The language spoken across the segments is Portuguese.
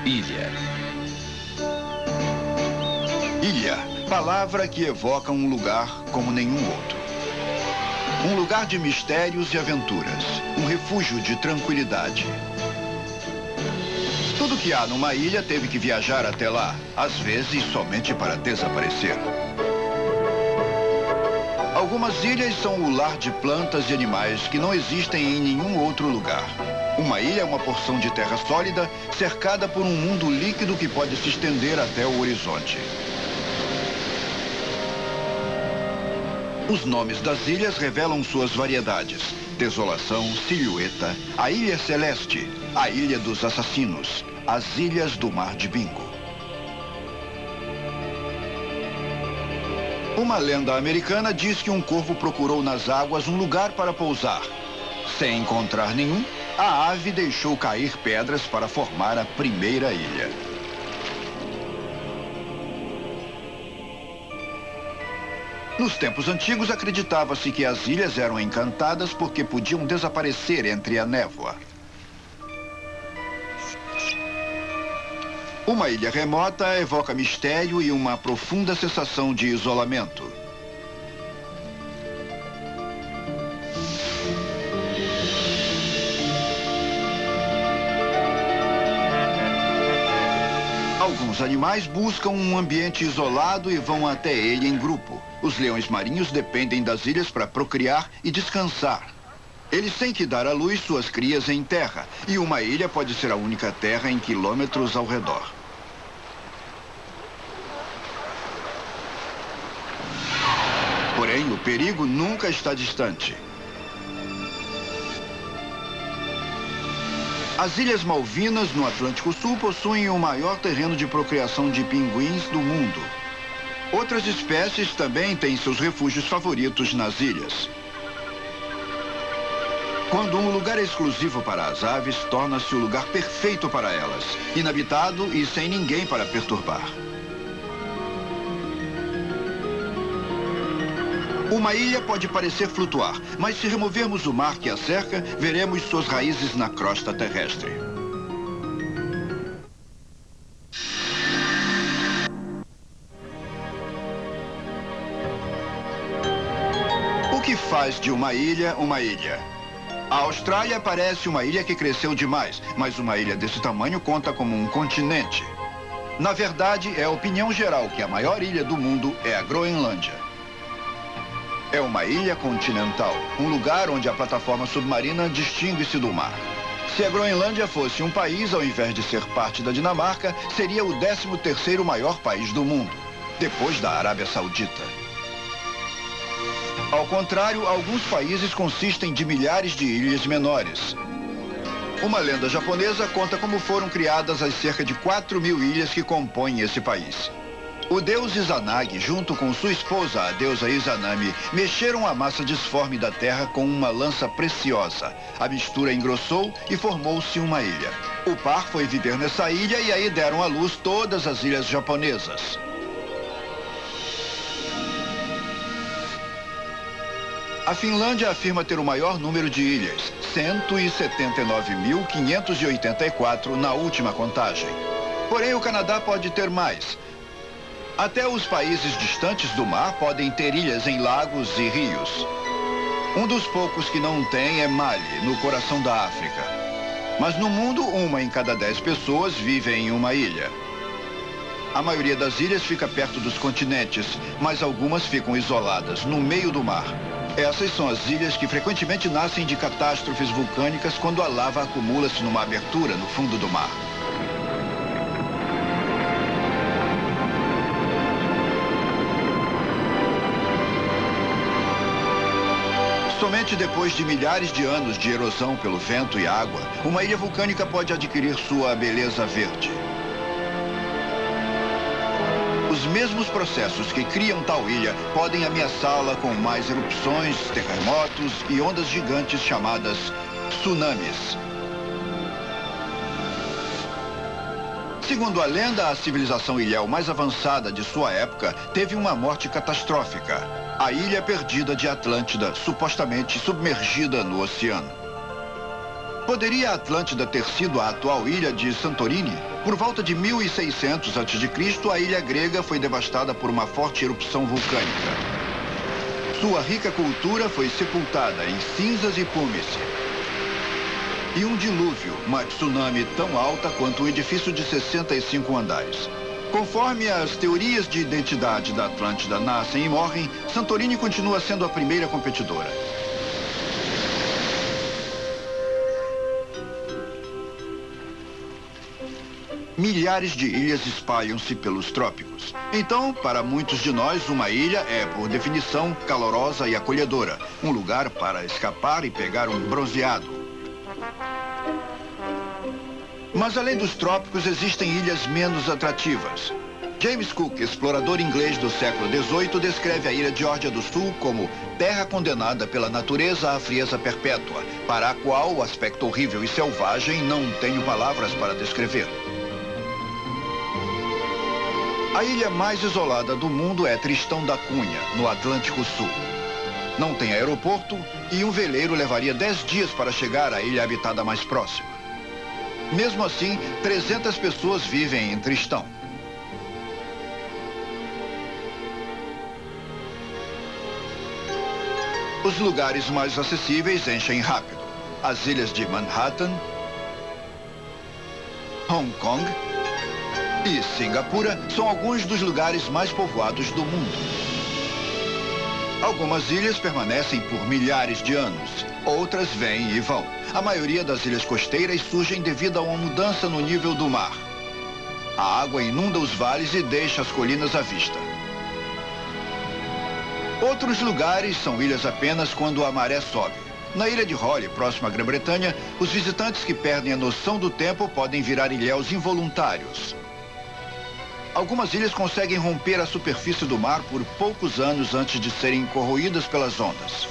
Ilha. Ilha, palavra que evoca um lugar como nenhum outro. Um lugar de mistérios e aventuras. Um refúgio de tranquilidade. Tudo que há numa ilha teve que viajar até lá, às vezes somente para desaparecer. Algumas ilhas são o lar de plantas e animais que não existem em nenhum outro lugar. Uma ilha é uma porção de terra sólida, cercada por um mundo líquido que pode se estender até o horizonte. Os nomes das ilhas revelam suas variedades. Desolação, Silhueta, a Ilha Celeste, a Ilha dos Assassinos, as Ilhas do Mar de Bingo. Uma lenda americana diz que um corvo procurou nas águas um lugar para pousar. Sem encontrar nenhum, a ave deixou cair pedras para formar a primeira ilha. Nos tempos antigos, acreditava-se que as ilhas eram encantadas porque podiam desaparecer entre a névoa. Uma ilha remota evoca mistério e uma profunda sensação de isolamento. Alguns animais buscam um ambiente isolado e vão até ele em grupo. Os leões marinhos dependem das ilhas para procriar e descansar. Eles têm que dar à luz suas crias em terra, e uma ilha pode ser a única terra em quilômetros ao redor. Porém, o perigo nunca está distante. As Ilhas Malvinas, no Atlântico Sul, possuem o maior terreno de procriação de pinguins do mundo. Outras espécies também têm seus refúgios favoritos nas ilhas. Quando um lugar é exclusivo para as aves, torna-se o lugar perfeito para elas, inabitado e sem ninguém para perturbar. Uma ilha pode parecer flutuar, mas se removermos o mar que a cerca, veremos suas raízes na crosta terrestre. O que faz de uma ilha uma ilha? A Austrália parece uma ilha que cresceu demais, mas uma ilha desse tamanho conta como um continente. Na verdade, é a opinião geral que a maior ilha do mundo é a Groenlândia. É uma ilha continental, um lugar onde a plataforma submarina distingue-se do mar. Se a Groenlândia fosse um país, ao invés de ser parte da Dinamarca, seria o 13º maior país do mundo, depois da Arábia Saudita. Ao contrário, alguns países consistem de milhares de ilhas menores. Uma lenda japonesa conta como foram criadas as cerca de 4.000 ilhas que compõem esse país. O deus Izanagi, junto com sua esposa, a deusa Izanami, mexeram a massa disforme da terra com uma lança preciosa. A mistura engrossou e formou-se uma ilha. O par foi viver nessa ilha e aí deram à luz todas as ilhas japonesas. A Finlândia afirma ter o maior número de ilhas, 179.584 na última contagem. Porém, o Canadá pode ter mais. Até os países distantes do mar podem ter ilhas em lagos e rios. Um dos poucos que não tem é Mali, no coração da África. Mas no mundo, 1 em cada 10 pessoas vive em uma ilha. A maioria das ilhas fica perto dos continentes, mas algumas ficam isoladas, no meio do mar. Essas são as ilhas que frequentemente nascem de catástrofes vulcânicas quando a lava acumula-se numa abertura no fundo do mar. Somente depois de milhares de anos de erosão pelo vento e água, uma ilha vulcânica pode adquirir sua beleza verde. Os mesmos processos que criam tal ilha podem ameaçá-la com mais erupções, terremotos e ondas gigantes chamadas tsunamis. Segundo a lenda, a civilização ilhéu mais avançada de sua época teve uma morte catastrófica. A ilha perdida de Atlântida, supostamente submergida no oceano. Poderia a Atlântida ter sido a atual ilha de Santorini? Por volta de 1600 a.C., a ilha grega foi devastada por uma forte erupção vulcânica. Sua rica cultura foi sepultada em cinzas e púmice. E um dilúvio, uma tsunami tão alta quanto um edifício de 65 andares. Conforme as teorias de identidade da Atlântida nascem e morrem, Santorini continua sendo a primeira competidora. Milhares de ilhas espalham-se pelos trópicos. Então, para muitos de nós, uma ilha é, por definição, calorosa e acolhedora. Um lugar para escapar e pegar um bronzeado. Mas além dos trópicos, existem ilhas menos atrativas. James Cook, explorador inglês do século XVIII, descreve a ilha de Geórgia do Sul como terra condenada pela natureza à frieza perpétua, para a qual o aspecto horrível e selvagem não tenho palavras para descrever. A ilha mais isolada do mundo é Tristão da Cunha, no Atlântico Sul. Não tem aeroporto e um veleiro levaria 10 dias para chegar à ilha habitada mais próxima. Mesmo assim, 300 pessoas vivem em Tristão. Os lugares mais acessíveis enchem rápido. As ilhas de Manhattan, Hong Kong e Singapura são alguns dos lugares mais povoados do mundo. Algumas ilhas permanecem por milhares de anos, outras vêm e vão. A maioria das ilhas costeiras surgem devido a uma mudança no nível do mar. A água inunda os vales e deixa as colinas à vista. Outros lugares são ilhas apenas quando a maré sobe. Na ilha de Raleigh, próxima à Grã-Bretanha, os visitantes que perdem a noção do tempo podem virar ilhéus involuntários. Algumas ilhas conseguem romper a superfície do mar por poucos anos antes de serem corroídas pelas ondas.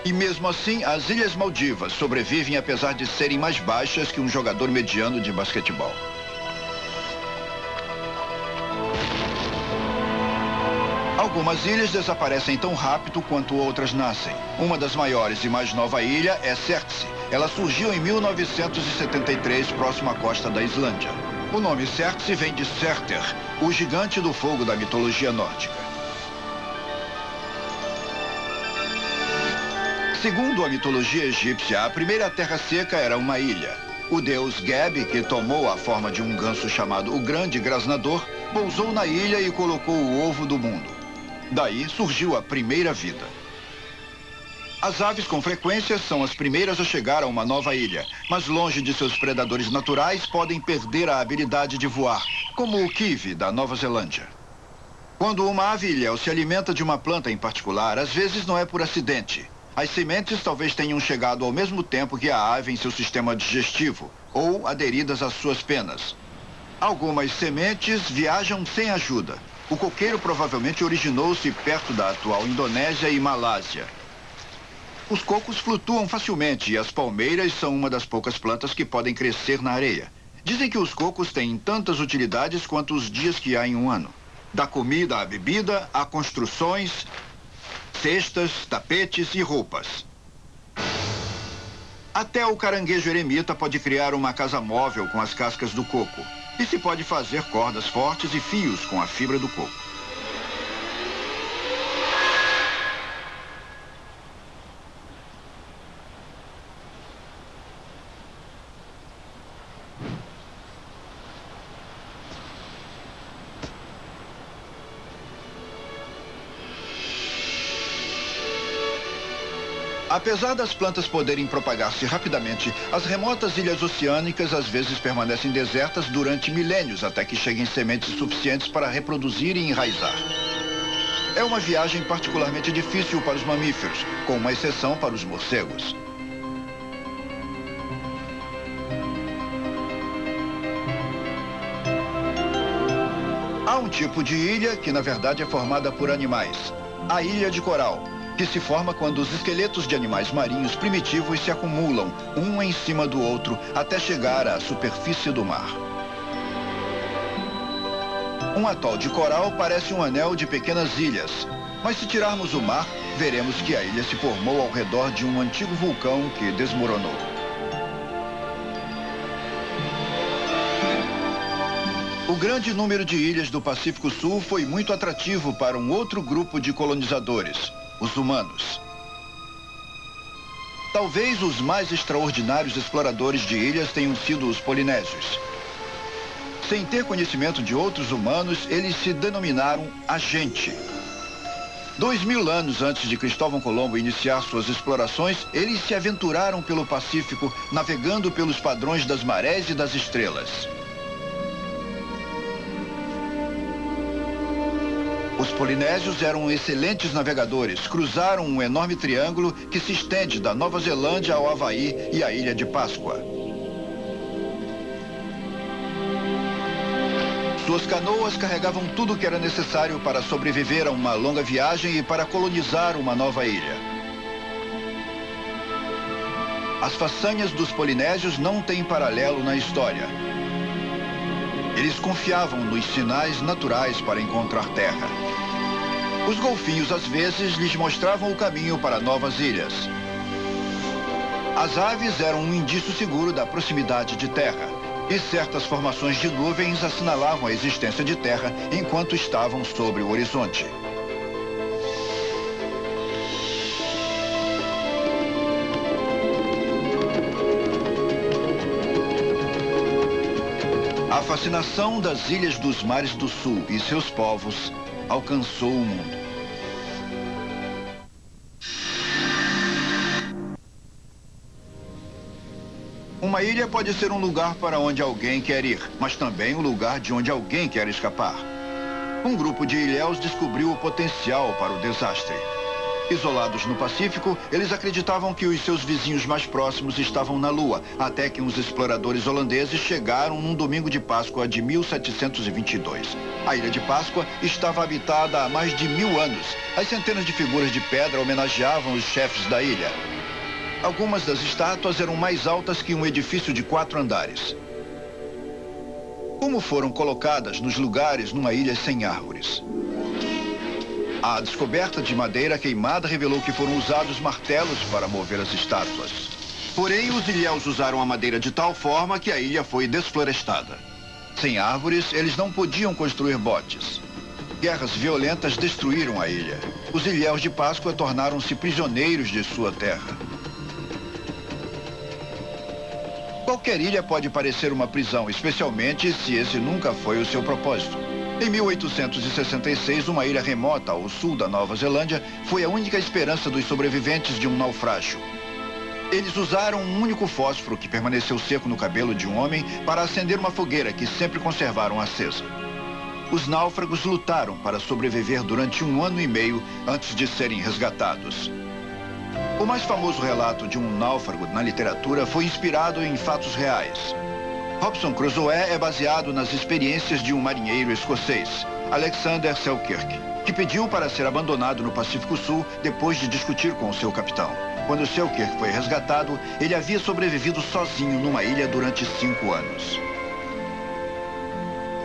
E mesmo assim, as Ilhas Maldivas sobrevivem apesar de serem mais baixas que um jogador mediano de basquetebol. Algumas ilhas desaparecem tão rápido quanto outras nascem. Uma das maiores e mais nova ilha é Sértse. Ela surgiu em 1973, próximo à costa da Islândia. O nome Sértse vem de Surtur, o gigante do fogo da mitologia nórdica. Segundo a mitologia egípcia, a primeira terra seca era uma ilha. O deus Geb, que tomou a forma de um ganso chamado o Grande Grasnador, pousou na ilha e colocou o ovo do mundo. Daí surgiu a primeira vida. As aves, com frequência, são as primeiras a chegar a uma nova ilha, mas longe de seus predadores naturais, podem perder a habilidade de voar, como o kiwi da Nova Zelândia. Quando uma ave ilhéu se alimenta de uma planta em particular, às vezes não é por acidente. As sementes talvez tenham chegado ao mesmo tempo que a ave em seu sistema digestivo, ou aderidas às suas penas. Algumas sementes viajam sem ajuda. O coqueiro provavelmente originou-se perto da atual Indonésia e Malásia. Os cocos flutuam facilmente e as palmeiras são uma das poucas plantas que podem crescer na areia. Dizem que os cocos têm tantas utilidades quanto os dias que há em um ano. Da comida à bebida, a construções, cestas, tapetes e roupas. Até o caranguejo eremita pode criar uma casa móvel com as cascas do coco. E se pode fazer cordas fortes e fios com a fibra do coco. Apesar das plantas poderem propagar-se rapidamente, as remotas ilhas oceânicas às vezes permanecem desertas durante milênios até que cheguem sementes suficientes para reproduzir e enraizar. É uma viagem particularmente difícil para os mamíferos, com uma exceção para os morcegos. Há um tipo de ilha que na verdade é formada por animais, a ilha de coral, que se forma quando os esqueletos de animais marinhos primitivos se acumulam, um em cima do outro, até chegar à superfície do mar. Um atol de coral parece um anel de pequenas ilhas, mas se tirarmos o mar, veremos que a ilha se formou ao redor de um antigo vulcão que desmoronou. O grande número de ilhas do Pacífico Sul foi muito atrativo para um outro grupo de colonizadores, os humanos. Talvez os mais extraordinários exploradores de ilhas tenham sido os polinésios. Sem ter conhecimento de outros humanos, eles se denominaram agente. 2000 anos antes de Cristóvão Colombo iniciar suas explorações, eles se aventuraram pelo Pacífico, navegando pelos padrões das marés e das estrelas. Os polinésios eram excelentes navegadores, cruzaram um enorme triângulo que se estende da Nova Zelândia ao Havaí e à Ilha de Páscoa. Suas canoas carregavam tudo o que era necessário para sobreviver a uma longa viagem e para colonizar uma nova ilha. As façanhas dos polinésios não têm paralelo na história. Eles confiavam nos sinais naturais para encontrar terra. Os golfinhos, às vezes, lhes mostravam o caminho para novas ilhas. As aves eram um indício seguro da proximidade de terra, e certas formações de nuvens assinalavam a existência de terra enquanto estavam sobre o horizonte. A fascinação das ilhas dos mares do sul e seus povos alcançou o mundo. Uma ilha pode ser um lugar para onde alguém quer ir, mas também um lugar de onde alguém quer escapar. Um grupo de ilhéus descobriu o potencial para o desastre. Isolados no Pacífico, eles acreditavam que os seus vizinhos mais próximos estavam na Lua, até que uns exploradores holandeses chegaram num domingo de Páscoa de 1722. A Ilha de Páscoa estava habitada há mais de 1000 anos. As centenas de figuras de pedra homenageavam os chefes da ilha. Algumas das estátuas eram mais altas que um edifício de 4 andares. Como foram colocadas nos lugares numa ilha sem árvores? A descoberta de madeira queimada revelou que foram usados martelos para mover as estátuas. Porém, os ilhéus usaram a madeira de tal forma que a ilha foi desflorestada. Sem árvores, eles não podiam construir botes. Guerras violentas destruíram a ilha. Os ilhéus de Páscoa tornaram-se prisioneiros de sua terra. Qualquer ilha pode parecer uma prisão, especialmente se esse nunca foi o seu propósito. Em 1866, uma ilha remota ao sul da Nova Zelândia foi a única esperança dos sobreviventes de um naufrágio. Eles usaram um único fósforo que permaneceu seco no cabelo de um homem para acender uma fogueira que sempre conservaram acesa. Os náufragos lutaram para sobreviver durante 1 ano e meio antes de serem resgatados. O mais famoso relato de um náufrago na literatura foi inspirado em fatos reais. Robinson Crusoe é baseado nas experiências de um marinheiro escocês, Alexander Selkirk, que pediu para ser abandonado no Pacífico Sul depois de discutir com o seu capitão. Quando Selkirk foi resgatado, ele havia sobrevivido sozinho numa ilha durante 5 anos.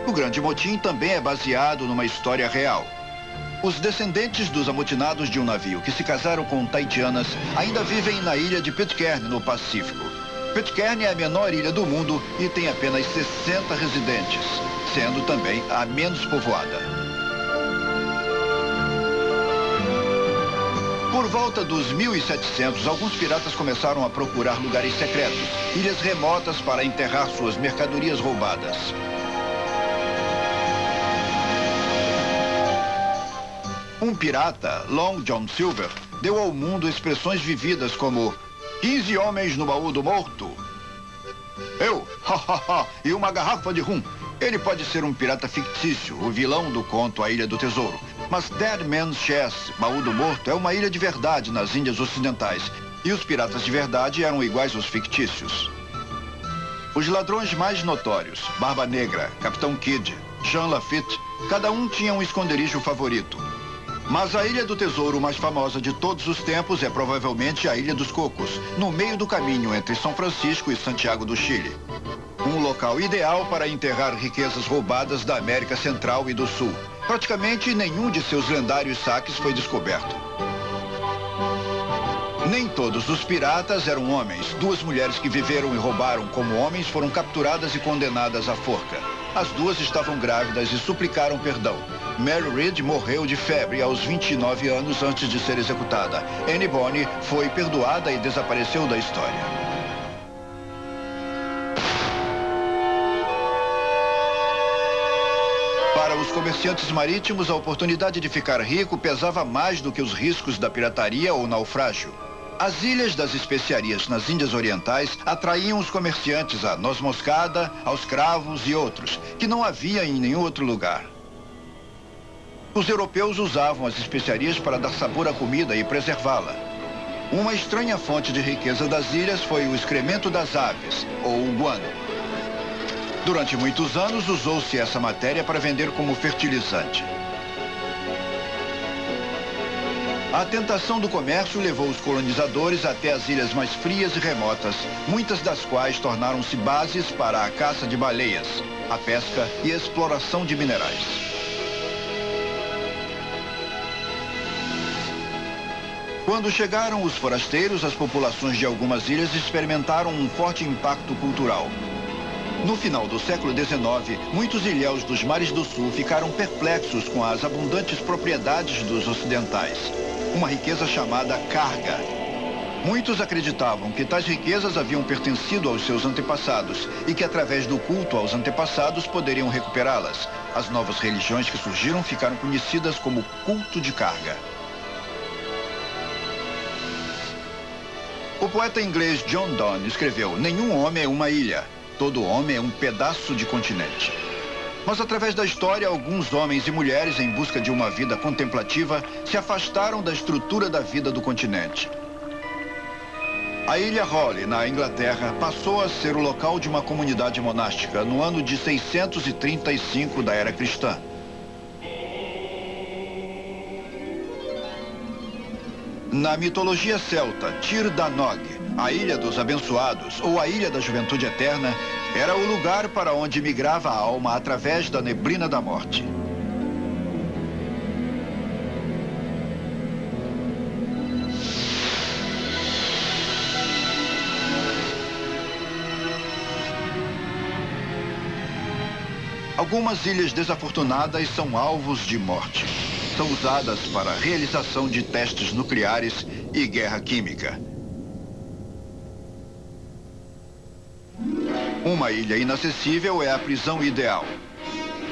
O Grande Motim também é baseado numa história real. Os descendentes dos amotinados de um navio que se casaram com taitianas ainda vivem na ilha de Pitcairn, no Pacífico. Pitcairn é a menor ilha do mundo e tem apenas 60 residentes, sendo também a menos povoada. Por volta dos 1700, alguns piratas começaram a procurar lugares secretos, ilhas remotas para enterrar suas mercadorias roubadas. Um pirata, Long John Silver, deu ao mundo expressões vividas como 15 homens no baú do morto. Eu, e uma garrafa de rum. Ele pode ser um pirata fictício, o vilão do conto A Ilha do Tesouro. Mas Dead Man's Chest, baú do morto, é uma ilha de verdade nas Índias Ocidentais. E os piratas de verdade eram iguais aos fictícios. Os ladrões mais notórios, Barba Negra, Capitão Kidd, Jean Lafitte, cada um tinha um esconderijo favorito. Mas a Ilha do Tesouro mais famosa de todos os tempos é provavelmente a Ilha dos Cocos, no meio do caminho entre São Francisco e Santiago do Chile. Um local ideal para enterrar riquezas roubadas da América Central e do Sul. Praticamente nenhum de seus lendários saques foi descoberto. Nem todos os piratas eram homens. 2 mulheres que viveram e roubaram como homens foram capturadas e condenadas à forca. As duas estavam grávidas e suplicaram perdão. Mary Read morreu de febre aos 29 anos antes de ser executada. Anne Bonny foi perdoada e desapareceu da história. Para os comerciantes marítimos, a oportunidade de ficar rico pesava mais do que os riscos da pirataria ou naufrágio. As ilhas das especiarias nas Índias Orientais atraíam os comerciantes à noz moscada, aos cravos e outros, que não havia em nenhum outro lugar. Os europeus usavam as especiarias para dar sabor à comida e preservá-la. Uma estranha fonte de riqueza das ilhas foi o excremento das aves, ou o guano. Durante muitos anos, usou-se essa matéria para vender como fertilizante. A tentação do comércio levou os colonizadores até as ilhas mais frias e remotas, muitas das quais tornaram-se bases para a caça de baleias, a pesca e a exploração de minerais. Quando chegaram os forasteiros, as populações de algumas ilhas experimentaram um forte impacto cultural. No final do século XIX, muitos ilhéus dos mares do sul ficaram perplexos com as abundantes propriedades dos ocidentais. Uma riqueza chamada carga. Muitos acreditavam que tais riquezas haviam pertencido aos seus antepassados e que através do culto aos antepassados poderiam recuperá-las. As novas religiões que surgiram ficaram conhecidas como culto de carga. O poeta inglês John Donne escreveu: "Nenhum homem é uma ilha, todo homem é um pedaço de continente." Mas através da história, alguns homens e mulheres em busca de uma vida contemplativa se afastaram da estrutura da vida do continente. A ilha Hawley, na Inglaterra, passou a ser o local de uma comunidade monástica no ano de 635 da era cristã. Na mitologia celta, Tir Danog, a Ilha dos Abençoados, ou a Ilha da Juventude Eterna, era o lugar para onde migrava a alma através da neblina da morte. Algumas ilhas desafortunadas são alvos de morte. São usadas para a realização de testes nucleares e guerra química. Uma ilha inacessível é a prisão ideal.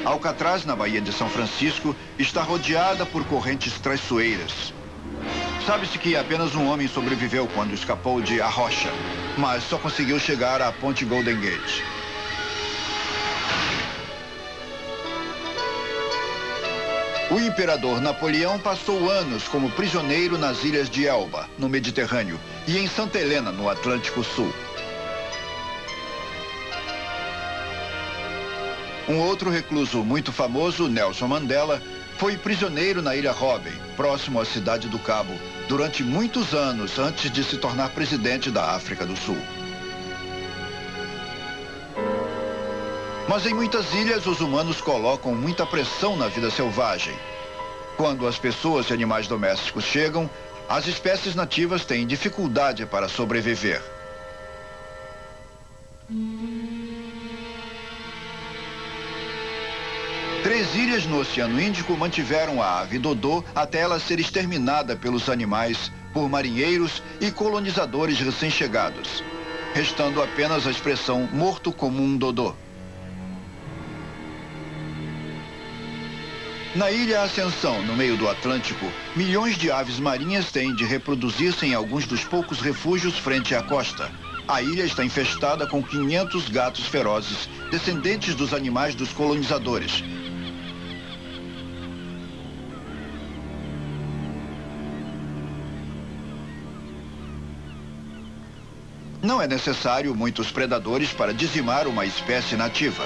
Alcatraz, na Baía de São Francisco, está rodeada por correntes traiçoeiras. Sabe-se que apenas um homem sobreviveu quando escapou de A Rocha, mas só conseguiu chegar à ponte Golden Gate. O imperador Napoleão passou anos como prisioneiro nas ilhas de Elba, no Mediterrâneo, e em Santa Helena, no Atlântico Sul. Um outro recluso muito famoso, Nelson Mandela, foi prisioneiro na Ilha Robben, próximo à cidade do Cabo, durante muitos anos antes de se tornar presidente da África do Sul. Mas em muitas ilhas, os humanos colocam muita pressão na vida selvagem. Quando as pessoas e animais domésticos chegam, as espécies nativas têm dificuldade para sobreviver. Três ilhas no Oceano Índico mantiveram a ave dodô até ela ser exterminada pelos animais, por marinheiros e colonizadores recém-chegados, restando apenas a expressão morto como um dodô. Na Ilha Ascensão, no meio do Atlântico, milhões de aves marinhas têm de reproduzir-se em alguns dos poucos refúgios frente à costa. A ilha está infestada com 500 gatos ferozes, descendentes dos animais dos colonizadores. Não é necessário muitos predadores para dizimar uma espécie nativa.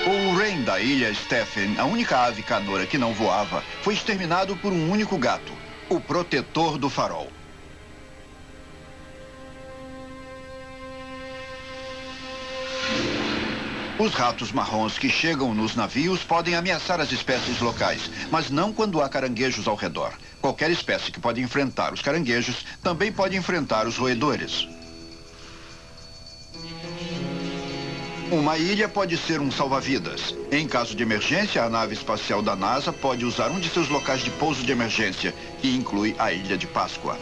O wren da ilha Stephen, a única ave canoura que não voava, foi exterminado por um único gato, o protetor do farol. Os ratos marrons que chegam nos navios podem ameaçar as espécies locais, mas não quando há caranguejos ao redor. Qualquer espécie que pode enfrentar os caranguejos também pode enfrentar os roedores. Uma ilha pode ser um salva-vidas. Em caso de emergência, a nave espacial da NASA pode usar um de seus locais de pouso de emergência, que inclui a Ilha de Páscoa.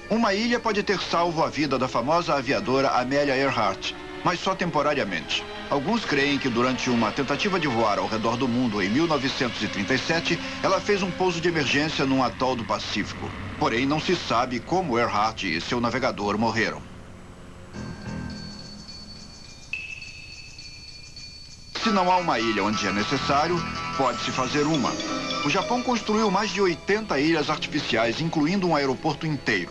Uma ilha pode ter salvo a vida da famosa aviadora Amelia Earhart, mas só temporariamente. Alguns creem que durante uma tentativa de voar ao redor do mundo em 1937, ela fez um pouso de emergência num atol do Pacífico. Porém, não se sabe como Earhart e seu navegador morreram. Se não há uma ilha onde é necessário, pode-se fazer uma. O Japão construiu mais de 80 ilhas artificiais, incluindo um aeroporto inteiro.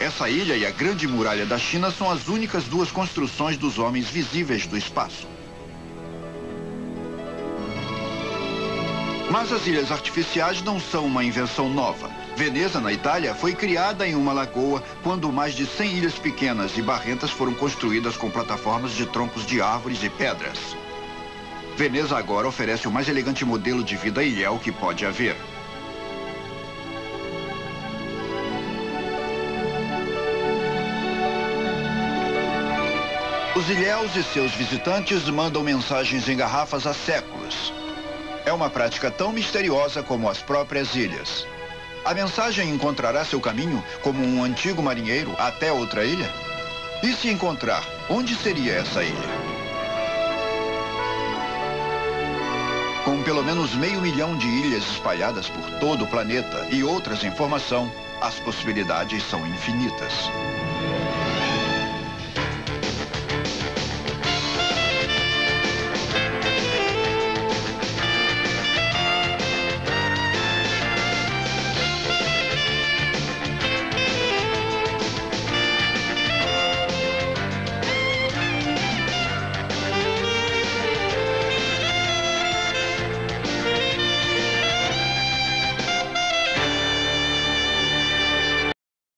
Essa ilha e a Grande Muralha da China são as únicas duas construções dos homens visíveis do espaço. Mas as ilhas artificiais não são uma invenção nova. Veneza, na Itália, foi criada em uma lagoa quando mais de 100 ilhas pequenas e barrentas foram construídas com plataformas de troncos de árvores e pedras. Veneza agora oferece o mais elegante modelo de vida ilhéu que pode haver. Os ilhéus e seus visitantes mandam mensagens em garrafas há séculos. É uma prática tão misteriosa como as próprias ilhas. A mensagem encontrará seu caminho, como um antigo marinheiro, até outra ilha? E se encontrar, onde seria essa ilha? Com pelo menos 500 mil de ilhas espalhadas por todo o planeta e outras em formação, as possibilidades são infinitas.